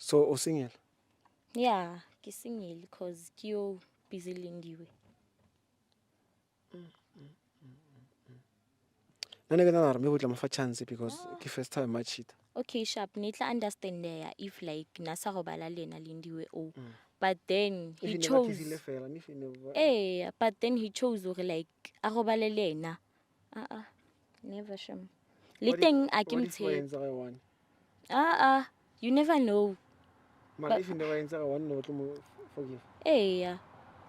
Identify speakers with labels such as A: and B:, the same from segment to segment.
A: So o single?
B: Yeah, ke single because ke yo busy lindiwe.
A: Nna ne ke nagana gore mme go tla mo fa chance because ke first time ma cheat.
B: Okay, sharp. Ne tla understand there if like nasa robala lena lindiwe o. But then
A: If
B: he
A: you never kiss
B: chose.
A: ile fela, if you never.
B: But then he chose gore like a robale lena. Never shame. Le teng a ke
A: What if
B: mtshepe.
A: wa entse ga one?
B: You never know.
A: Mara if you never entse ga one, no tlo mo forgive.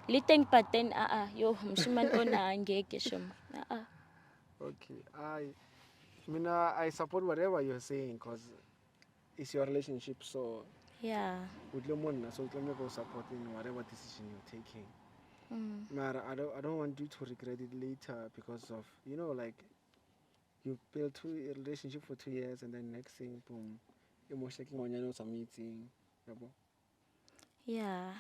B: Le teng but then yo mshiman ona angeke shame.
A: Okay. I mean, I support whatever you're saying because it's your relationship, so
B: Yeah.
A: with Lemon, so let me go supporting whatever decision you're taking. But I don't want you to regret it later because of like you built a relationship for 2 years and then next thing, boom, emotional on your some meeting.
B: Yeah.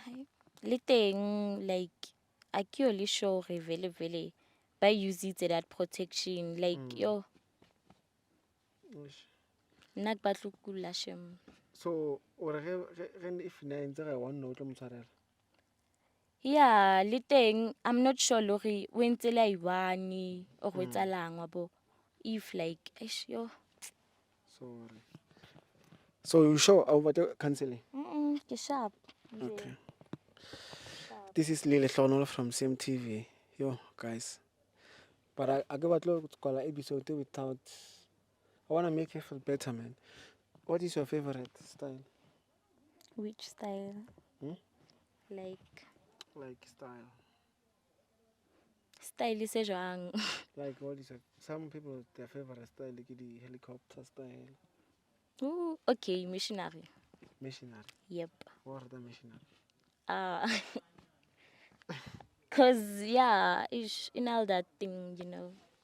B: Le teng like a ke yo le sure vele ba use it that protection like yo nna ke batlo kula shame.
A: So or if na entse ga one no tlo mo tshwarela.
B: Yeah, le teng I'm not sure lori o entse la iwane o go etsalang wa bo if like yo.
A: Sorry. So you sure about the counseling?
B: Ke sharp.
A: Okay. This is Lile Hlonolo from CMTV. Yo, guys. But I go to call an episode without. I want to make you feel better, man. What is your favorite style?
B: Which style?
A: Like
B: Style se jwang?
A: like what is it? Some people their favorite style like the helicopter style.
B: Ooh, okay, missionary.
A: Missionary.
B: Yep.
A: What are the missionary?
B: Cause yeah, ish in all that thing,